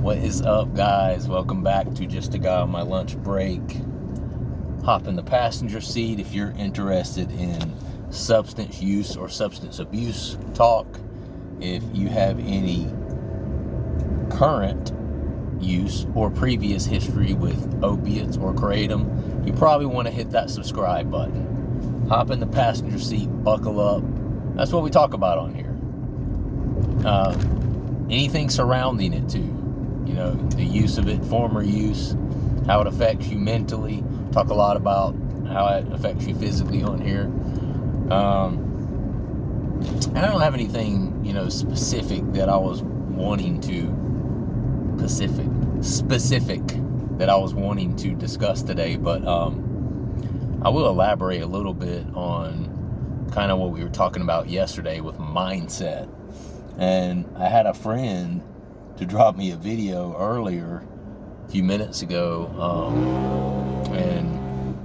What is up, guys? Welcome back to Just a Guy on My Lunch Break. Hop in the passenger seat if you're interested in substance use or substance abuse talk. If you have any current use or previous history with opiates or Kratom, you probably want to hit that subscribe button. Hop in the passenger seat, buckle up. That's what we talk about on here. Anything surrounding it too. You know, the use of it, former use, how it affects you mentally. Talk a lot about how it affects you physically on here. And I don't have anything, specific that I was wanting to, specific that I was wanting to discuss today, but I will elaborate a little bit on kind of what we were talking about yesterday with mindset. And I had a friend to drop me a video earlier, a few minutes ago, and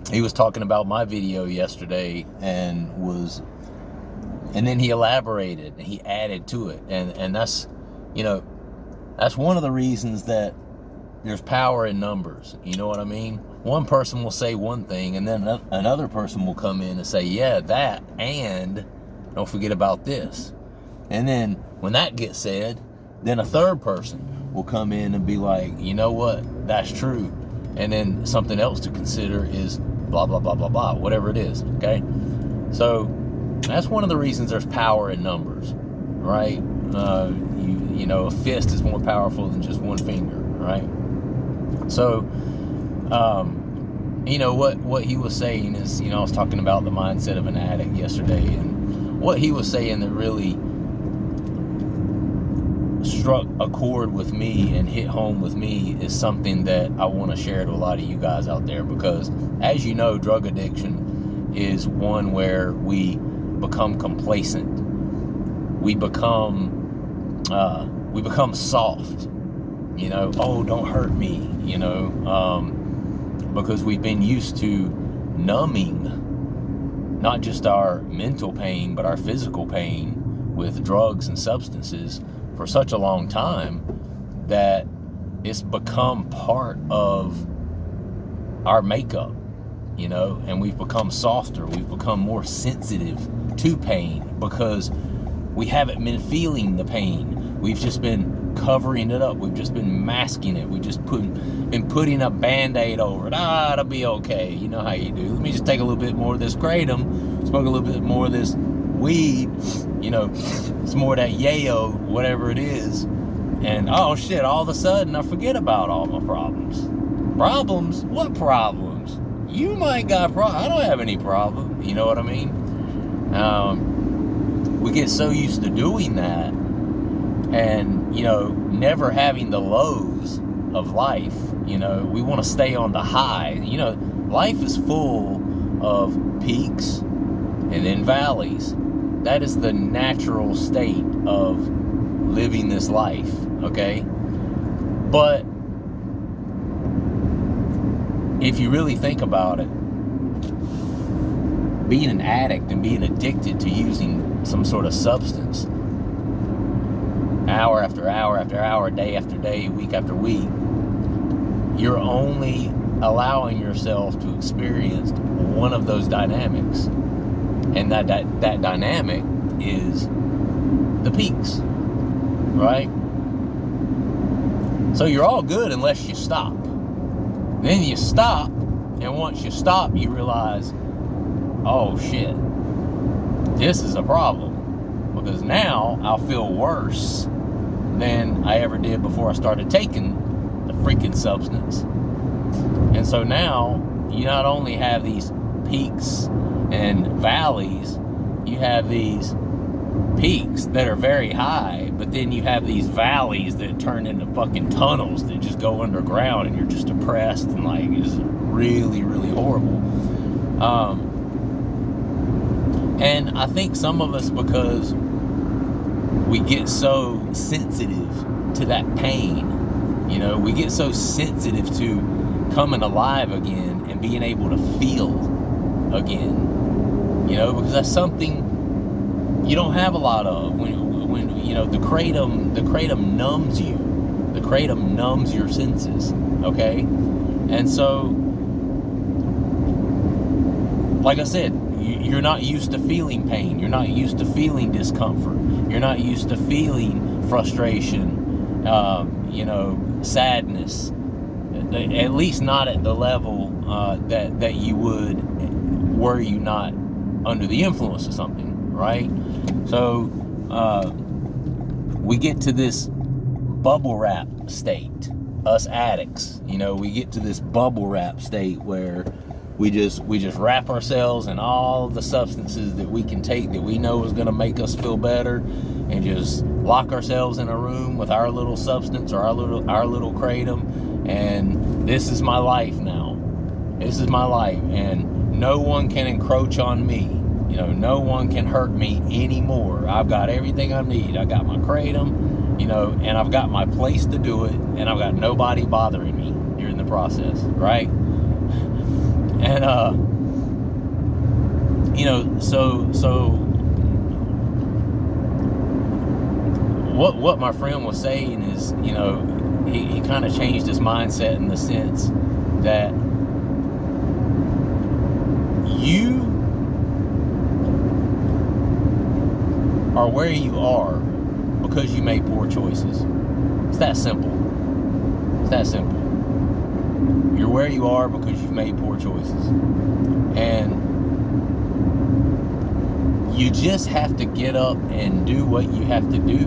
he was talking about my video yesterday, and then he elaborated and he added to it, and that's that's one of the reasons that there's power in numbers. You know what I mean? One person will say one thing, and then another person will come in and say, yeah, that, and don't forget about this. And then when that gets said, then a third person will come in and be like, you know what, that's true. And then something else to consider is blah, blah, blah, blah, blah, whatever it is, okay? So that's one of the reasons there's power in numbers, right? A fist is more powerful than just one finger, right? So, what he was saying is, I was talking about the mindset of an addict yesterday, and what he was saying that really struck a chord with me and hit home with me is something that I want to share to a lot of you guys out there, because as you know, drug addiction is one where we become complacent. We become soft, oh, don't hurt me, because we've been used to numbing not just our mental pain, but our physical pain with drugs and substances for such a long time that it's become part of our makeup, and we've become softer. We've become more sensitive to pain because we haven't been feeling the pain. We've just been covering it up. We've just been masking it. We've just been putting a Band-Aid over it. It'll be okay. You know how you do. Let me just take a little bit more of this Kratom, smoke a little bit more of this weed, some more of that yayo, whatever it is, and oh shit, all of a sudden I forget about all my problems. Problems? What problems? You might got problems. I don't have any problem. You know what I mean? We get so used to doing that, and never having the lows of life. We want to stay on the high. Life is full of peaks and then valleys. That is the natural state of living this life, okay? But if you really think about it, being an addict and being addicted to using some sort of substance, hour after hour after hour, day after day, week after week, you're only allowing yourself to experience one of those dynamics. And that dynamic is the peaks, right? So you're all good unless you stop. Then you stop, and once you stop, you realize, oh shit, this is a problem. Because now I'll feel worse than I ever did before I started taking the freaking substance. And so now you not only have these peaks and valleys, you have these peaks that are very high, but then you have these valleys that turn into fucking tunnels that just go underground, and you're just depressed, and like it's really, really horrible. And I think some of us, because we get so sensitive to that pain, we get so sensitive to coming alive again and being able to feel again, because that's something you don't have a lot of. When the kratom numbs you, The Kratom numbs your senses, okay? And so, like I said, you're not used to feeling pain. You're not used to feeling discomfort. You're not used to feeling frustration, sadness. At least not at the level that you would were you not under the influence of something, right? So we get to this bubble wrap state, us addicts. We get to this bubble wrap state where we just wrap ourselves in all the substances that we can take that we know is going to make us feel better, and just lock ourselves in a room with our little substance or our little Kratom, and this is my life now. This is my life, and no one can encroach on me. No one can hurt me anymore. I've got everything I need. I got my Kratom, and I've got my place to do it, and I've got nobody bothering me during the process, right? And so what my friend was saying is, he kind of changed his mindset in the sense that you are where you are because you made poor choices. It's that simple. It's that simple. You're where you are because you've made poor choices. And you just have to get up and do what you have to do,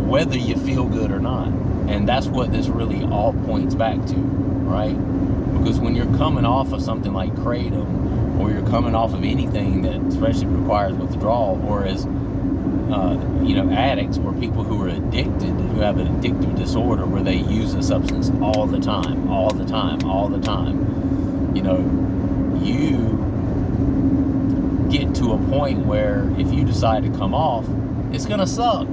whether you feel good or not. And that's what this really all points back to, right? Because when you're coming off of something like Kratom, or you're coming off of anything that especially requires withdrawal, or as addicts or people who are addicted, who have an addictive disorder where they use a substance all the time, you get to a point where if you decide to come off, it's gonna suck.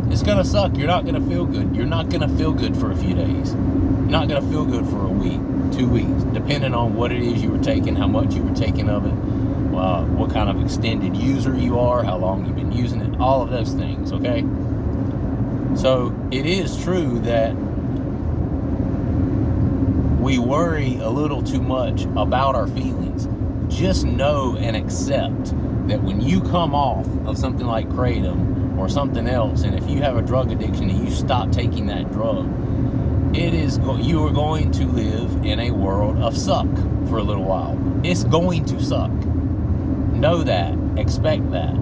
It's gonna suck. You're not gonna feel good. You're not gonna feel good for a few days. You're not gonna feel good for a week, 2 weeks, depending on what it is you were taking, how much you were taking of it, what kind of extended user you are, how long you've been using it, all of those things, okay? So it is true that we worry a little too much about our feelings. Just know and accept that when you come off of something like Kratom or something else, and if you have a drug addiction and you stop taking that drug, you are going to live in a world of suck for a little while. It's going to suck. Know that, expect that,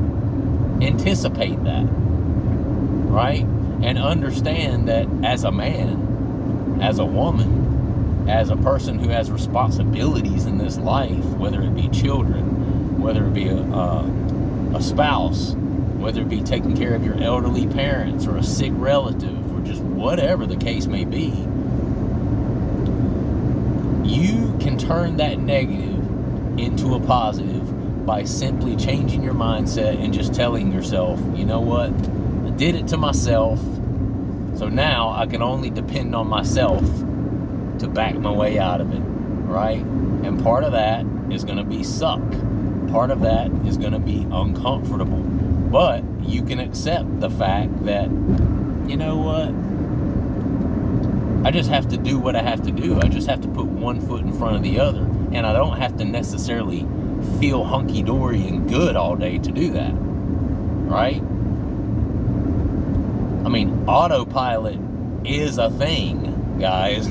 anticipate that, right? And understand that as a man, as a woman, as a person who has responsibilities in this life, whether it be children, whether it be a spouse, whether it be taking care of your elderly parents or a sick relative, or just whatever the case may be, you can turn that negative into a positive by simply changing your mindset and just telling yourself, you know what, I did it to myself, so now I can only depend on myself to back my way out of it, right? And part of that is going to be suck. Part of that is going to be uncomfortable. But you can accept the fact that, you know what, I just have to do what I have to do. I just have to put one foot in front of the other. And I don't have to necessarily feel hunky-dory and good all day to do that, right? I mean, autopilot is a thing, guys.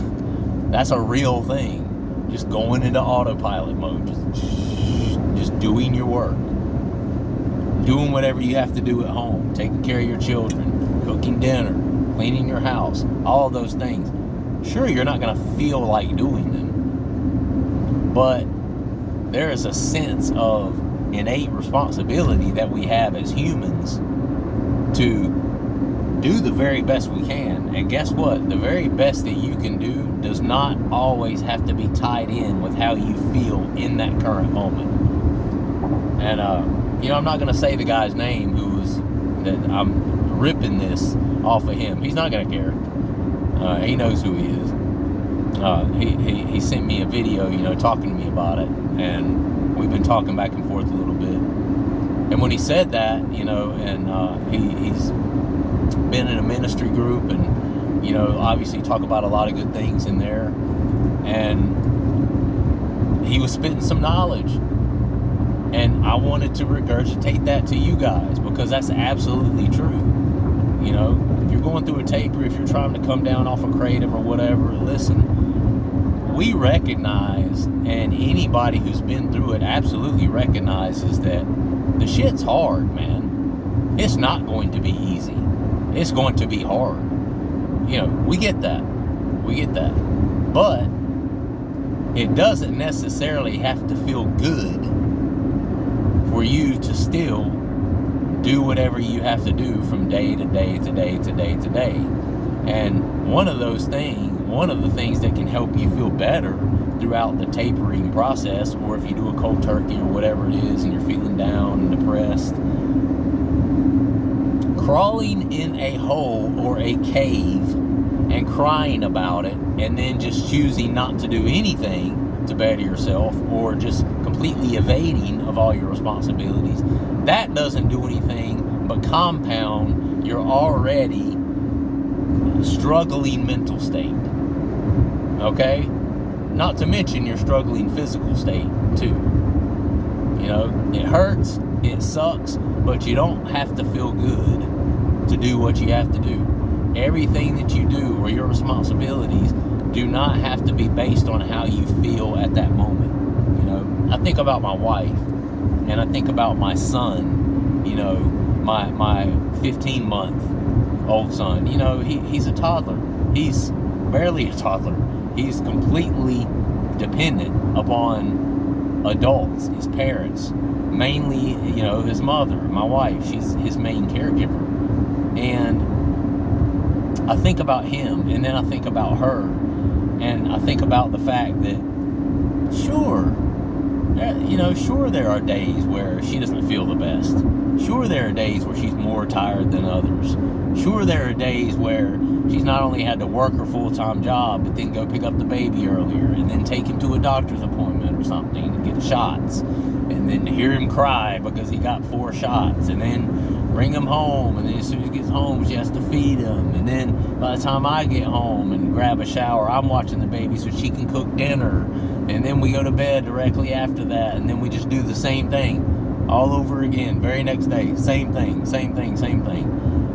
That's a real thing. Just going into autopilot mode, just doing your work, doing whatever you have to do at home, taking care of your children, cooking dinner, cleaning your house, all those things. Sure, you're not going to feel like doing them, but there is a sense of innate responsibility that we have as humans to do the very best we can. And guess what? The very best that you can do does not always have to be tied in with how you feel in that current moment. And, I'm not going to say the guy's name that I'm ripping this off of him. He's not going to care. He knows who he is. He sent me a video, talking to me about it, and we've been talking back and forth a little bit. And when he said that, he's been in a ministry group, and obviously talk about a lot of good things in there. And he was spitting some knowledge, and I wanted to regurgitate that to you guys, because that's absolutely true. If you're going through a taper, if you're trying to come down off a Kratom or whatever, listen, we recognize, and anybody who's been through it absolutely recognizes, that the shit's hard, man. It's not going to be easy. It's going to be hard. We get that. But it doesn't necessarily have to feel good for you to still do whatever you have to do from day to day to day to day to day. And one of the things that can help you feel better throughout the tapering process, or if you do a cold turkey or whatever it is and you're feeling down and depressed, crawling in a hole or a cave and crying about it, and then just choosing not to do anything to better yourself, or just completely evading of all your responsibilities, that doesn't do anything but compound your already struggling mental state. Okay? Not to mention your struggling physical state too. It hurts, it sucks, but you don't have to feel good to do what you have to do. Everything that you do, or your responsibilities, do not have to be based on how you feel at that moment. I think about my wife, and I think about my son, my 15-month-old son. He's a toddler. He's barely a toddler. He's completely dependent upon adults, his parents, mainly, his mother, my wife. She's his main caregiver. And I think about him, and then I think about her, and I think about the fact that, sure, there are days where she doesn't feel the best. Sure, there are days where she's more tired than others. Sure, there are days where she's not only had to work her full-time job, but then go pick up the baby earlier, and then take him to a doctor's appointment or something to get shots, and then hear him cry because he got 4 shots, and then bring him home, and then as soon as he gets home, she has to feed him, and then by the time I get home and grab a shower, I'm watching the baby so she can cook dinner, and then we go to bed directly after that, and then we just do the same thing all over again, very next day, same thing.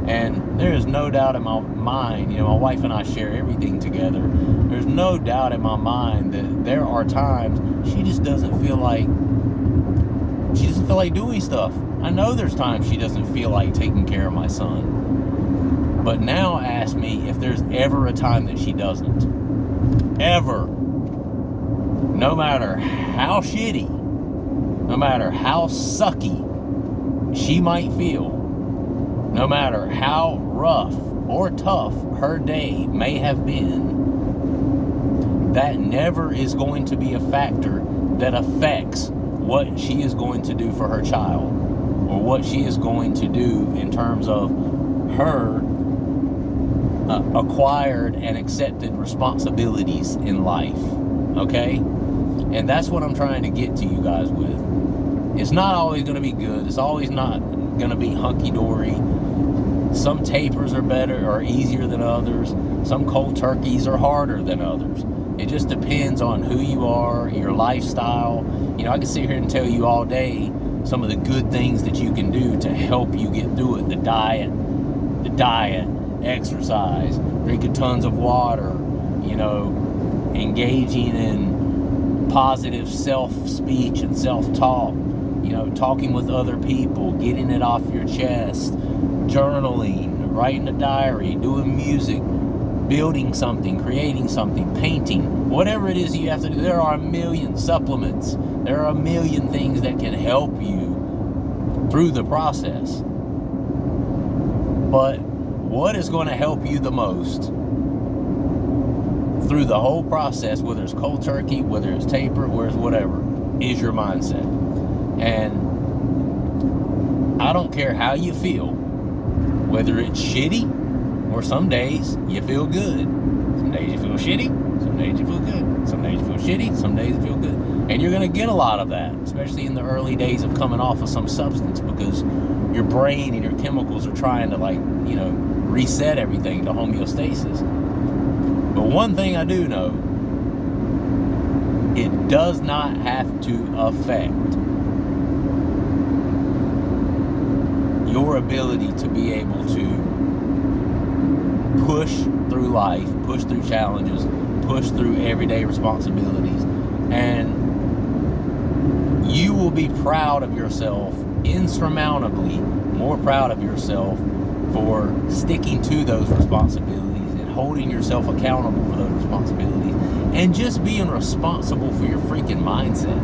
And there is no doubt in my mind, my wife and I share everything together, there's no doubt in my mind that there are times she just doesn't feel like doing stuff. I know there's times she doesn't feel like taking care of my son. But now ask me if there's ever a time that she doesn't. Ever. No matter how shitty, no matter how sucky she might feel, no matter how rough or tough her day may have been, that never is going to be a factor that affects what she is going to do for her child, or what she is going to do in terms of her acquired and accepted responsibilities in life. Okay? And that's what I'm trying to get to you guys with. It's not always going to be good. It's always not going to be hunky-dory. Some tapers are better or easier than others. Some cold turkeys are harder than others. It just depends on who you are, your lifestyle. I can sit here and tell you all day some of the good things that you can do to help you get through it. The diet, exercise, drinking tons of water, engaging in positive self-speech and self-talk, talking with other people, getting it off your chest, journaling, writing a diary, doing music, building something, creating something, painting, whatever it is you have to do. There are a million supplements. There are a million things that can help you through the process. But what is going to help you the most through the whole process, whether it's cold turkey, whether it's taper, whether it's whatever, is your mindset. And I don't care how you feel, whether it's shitty or some days you feel good. Some days you feel shitty, some days you feel good. Some days you feel shitty, some days you feel good. And you're going to get a lot of that, especially in the early days of coming off of some substance, because your brain and your chemicals are trying to reset everything to homeostasis. But one thing I do know, it does not have to affect your ability to be able to push through life, push through challenges, push through everyday responsibilities, and you will be proud of yourself, insurmountably more proud of yourself for sticking to those responsibilities and holding yourself accountable for those responsibilities and just being responsible for your freaking mindset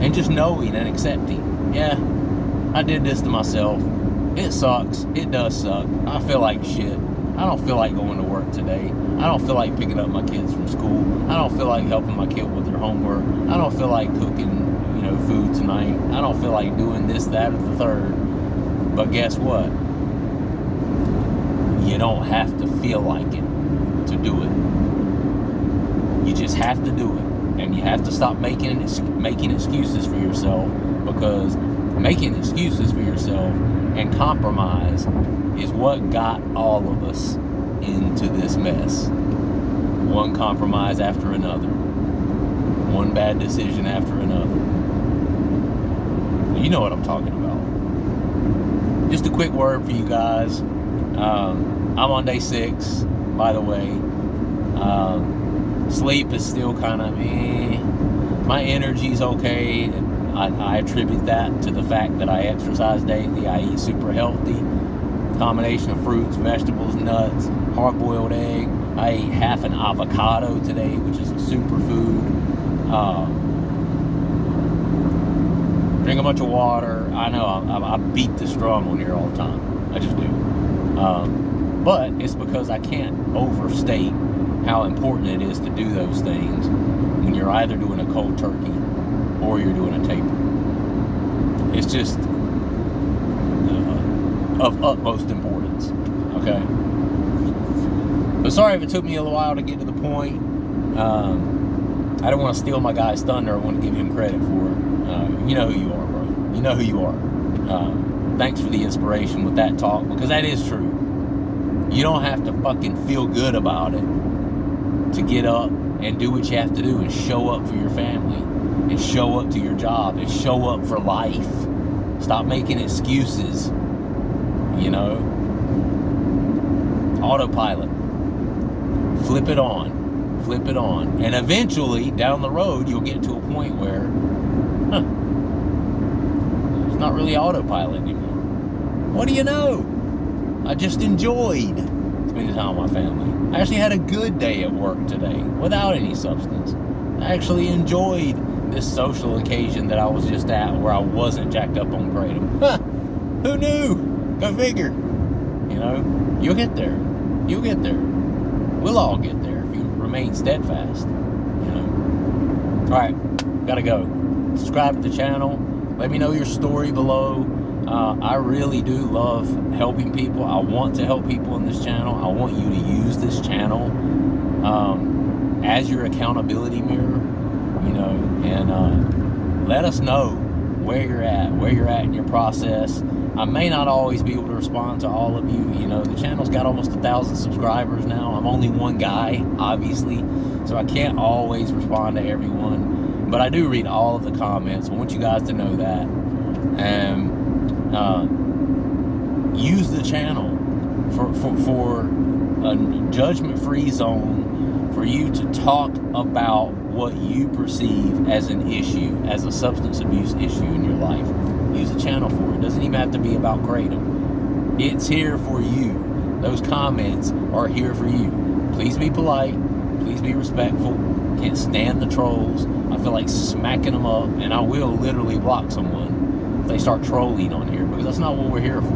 and just knowing and accepting, yeah, I did this to myself. It sucks. It does suck. I feel like shit. I don't feel like going to work today. I don't feel like picking up my kids from school. I don't feel like helping my kid with their homework. I don't feel like cooking, food tonight. I don't feel like doing this, that, or the third. But guess what? You don't have to feel like it to do it. You just have to do it. And you have to stop making excuses for yourself, because making excuses for yourself and compromise is what got all of us into this mess. One compromise after another. One bad decision after another. You know what I'm talking about. Just a quick word for you guys. I'm on day 6, by the way. Sleep is still kind of meh. My energy's okay. I attribute that to the fact that I exercise daily. I eat super healthy. Combination of fruits, vegetables, nuts, hard-boiled egg. I ate half an avocado today, which is a superfood. Drink a bunch of water. I know I beat this drum on here all the time. I just do. But it's because I can't overstate how important it is to do those things when you're either doing a cold turkey or you're doing a taper. It's just of utmost importance, okay? But sorry if it took me a little while to get to the point. I don't want to steal my guy's thunder. I want to give him credit for it. You know who you are, bro. You know who you are. Thanks for the inspiration with that talk, because that is true. You don't have to fucking feel good about it to get up and do what you have to do and show up for your family and show up to your job and show up for life. Stop making excuses. Autopilot. Flip it on. And eventually, down the road, you'll get to a point where, it's not really autopilot anymore. What do you know? I just enjoyed spending time with my family. I actually had a good day at work today without any substance. I actually enjoyed this social occasion that I was just at where I wasn't jacked up on Kratom. Who knew? Go figure. You'll get there. You'll get there. We'll all get there if you remain steadfast. Alright, gotta go. Subscribe to the channel. Let me know your story below. I really do love helping people. I want to help people in this channel. I want you to use this channel as your accountability mirror, and let us know where you're at in your process. I may not always be able to respond to all of you. The channel's got almost 1,000 subscribers now. I'm only one guy, obviously, so I can't always respond to everyone, but I do read all of the comments. I want you guys to know that. And use the channel for a judgment-free zone for you to talk about what you perceive as an issue, as a substance abuse issue in your life. Use the channel for it. It doesn't even have to be about Kratom. It's here for you. Those comments are here for you. Please be polite. Please be respectful. Can't stand the trolls. I feel like smacking them up, and I will literally block someone if they start trolling on here, because that's not what we're here for,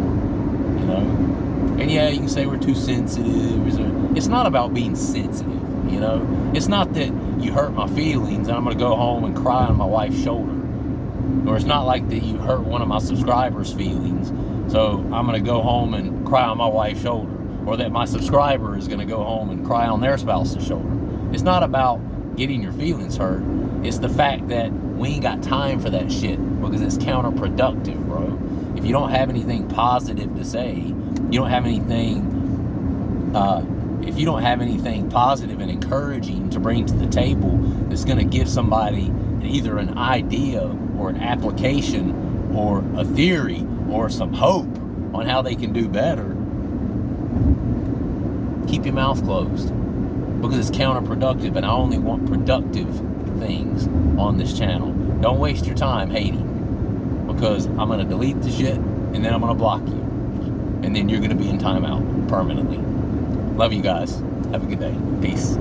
And yeah, you can say we're too sensitive. It's not about being sensitive, It's not that you hurt my feelings and I'm going to go home and cry on my wife's shoulder. Or it's not like that you hurt one of my subscribers' feelings, so I'm going to go home and cry on my wife's shoulder. Or that my subscriber is going to go home and cry on their spouse's shoulder. It's not about getting your feelings hurt. It's the fact that we ain't got time for that shit, because it's counterproductive, bro. If you don't have anything positive to say, you don't have anything, if you don't have anything positive and encouraging to bring to the table that's going to give somebody either an idea or an application or a theory or some hope on how they can do better, keep your mouth closed, because it's counterproductive, and I only want productive things on this channel. Don't waste your time hating, because I'm going to delete the shit and then I'm going to block you, and then you're going to be in timeout permanently. Love you guys. Have a good day. Peace.